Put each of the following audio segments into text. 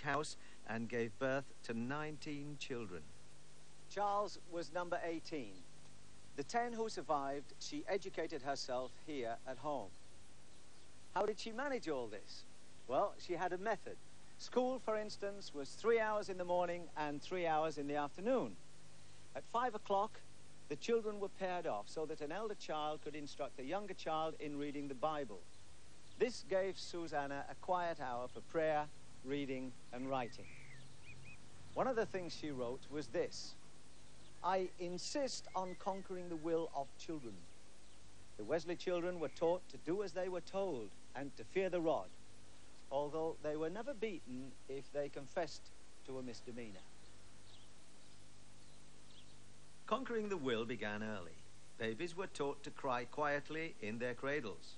house and gave birth to 19 children. Charles was number 18. The 10 who survived, she educated herself here at home. How did she manage all this? Well, she had a method. School, for instance, was 3 hours in the morning and 3 hours in the afternoon. At 5 o'clock, the children were paired off so that an elder child could instruct a younger child in reading the Bible. This gave Susanna a quiet hour for prayer, reading, and writing. One of the things she wrote was this: I insist on conquering the will of children. The Wesley children were taught to do as they were told and to fear the rod, although they were never beaten if they confessed to a misdemeanor. Conquering the will began early. Babies were taught to cry quietly in their cradles.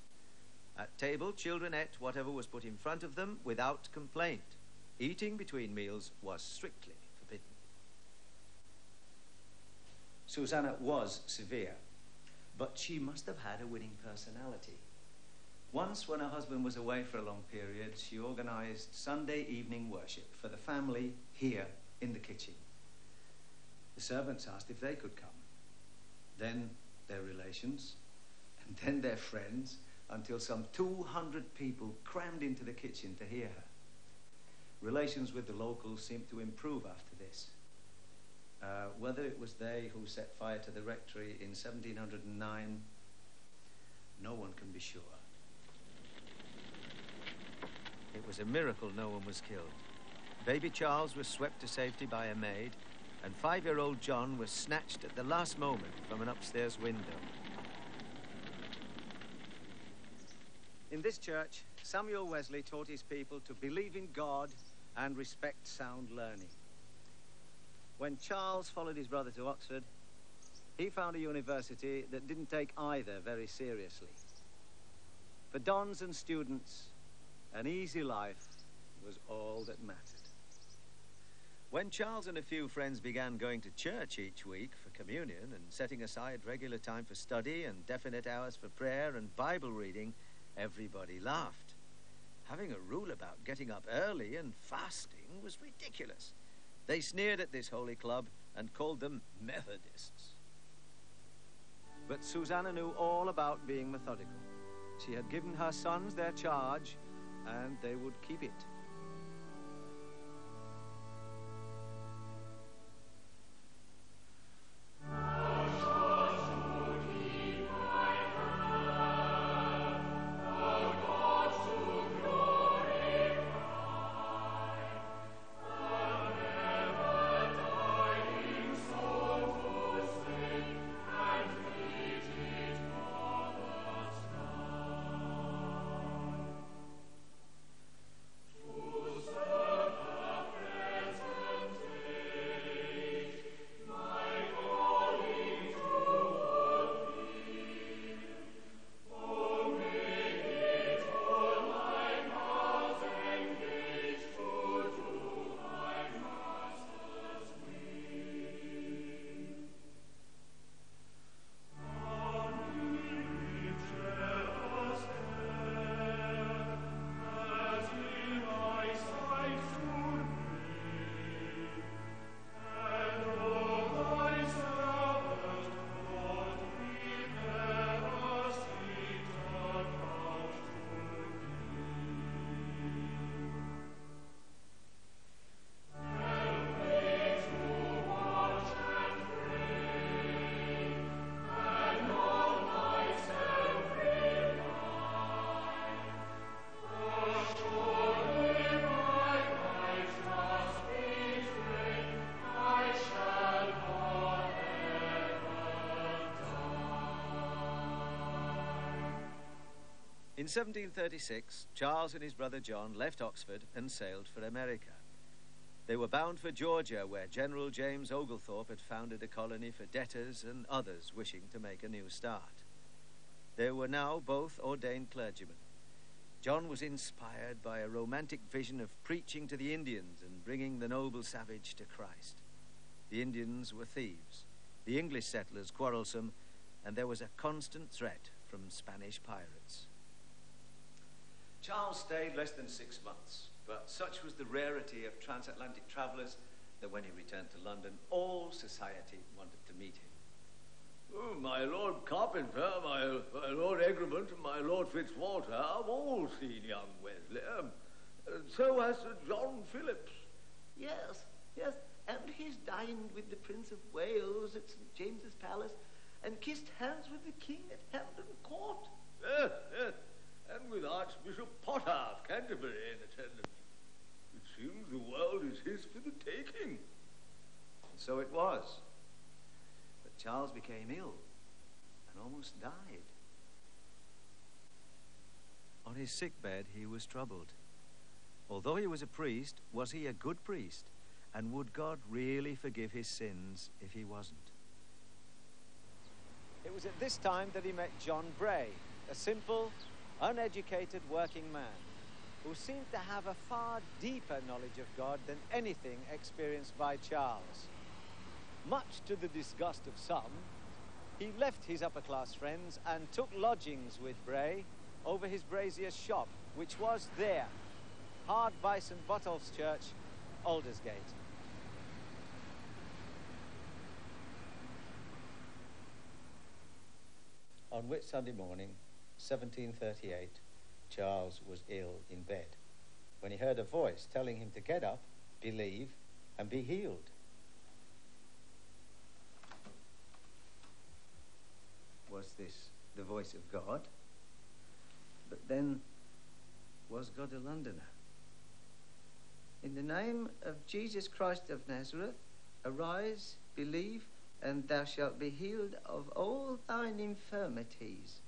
At table, children ate whatever was put in front of them without complaint. Eating between meals was strictly forbidden. Susanna was severe, but she must have had a winning personality. Once, when her husband was away for a long period, she organized Sunday evening worship for the family here in the kitchen. The servants asked if they could come. Then their relations, and then their friends, until some 200 people crammed into the kitchen to hear her. Relations with the locals seemed to improve after this. Whether it was they who set fire to the rectory in 1709, no one can be sure. It was a miracle no one was killed. Baby Charles was swept to safety by a maid, and 5-year-old John was snatched at the last moment from an upstairs window. In this church, Samuel Wesley taught his people to believe in God and respect sound learning. When Charles followed his brother to Oxford, he found a university that didn't take either very seriously. For dons and students, an easy life was all that mattered. When Charles and a few friends began going to church each week for communion and setting aside regular time for study and definite hours for prayer and Bible reading, everybody laughed. Having a rule about getting up early and fasting was ridiculous. They sneered at this holy club and called them Methodists. But Susanna knew all about being methodical. She had given her sons their charge, and they would keep it. In 1736, Charles and his brother John left Oxford and sailed for America. They were bound for Georgia, where General James Oglethorpe had founded a colony for debtors and others wishing to make a new start. They were now both ordained clergymen. John was inspired by a romantic vision of preaching to the Indians and bringing the noble savage to Christ. The Indians were thieves, the English settlers quarrelsome, and there was a constant threat from Spanish pirates. Charles stayed less than 6 months. But such was the rarity of transatlantic travellers that when he returned to London, all society wanted to meet him. Oh, my Lord Carpenter, my Lord Egremont, and my Lord Fitzwater have all seen young Wesley. So has Sir John Phillips. Yes, yes, and he's dined with the Prince of Wales at St. James's Palace and kissed hands with the King at Hampton Court. Yes, yes, and with Archbishop Potter of Canterbury in attendance. It seems the world is his for the taking. And so it was. But Charles became ill and almost died. On his sickbed, he was troubled. Although he was a priest, was he a good priest? And would God really forgive his sins if he wasn't? It was at this time that he met John Bray, a simple, uneducated working man who seemed to have a far deeper knowledge of God than anything experienced by Charles. Much to the disgust of some, he left his upper-class friends and took lodgings with Bray over his brazier's shop, which was there, hard by St. Botolph's Church, Aldersgate. On Whit Sunday morning, 1738, Charles was ill in bed when he heard a voice telling him to get up, believe, and be healed. Was this the voice of God? But then, was God a Londoner? In the name of Jesus Christ of Nazareth, arise, believe, and thou shalt be healed of all thine infirmities.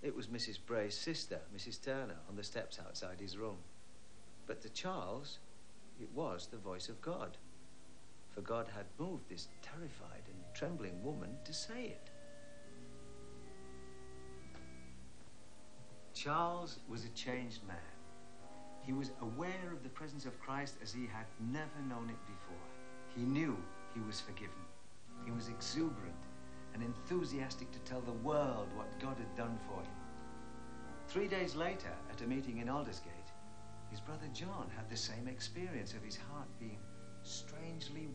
It was Mrs. Bray's sister, Mrs. Turner, on the steps outside his room. But to Charles, it was the voice of God. For God had moved this terrified and trembling woman to say it. Charles was a changed man. He was aware of the presence of Christ as he had never known it before. He knew he was forgiven. He was exuberant and enthusiastic to tell the world what God had done for him. 3 days later, at a meeting in Aldersgate, his brother John had the same experience of his heart being strangely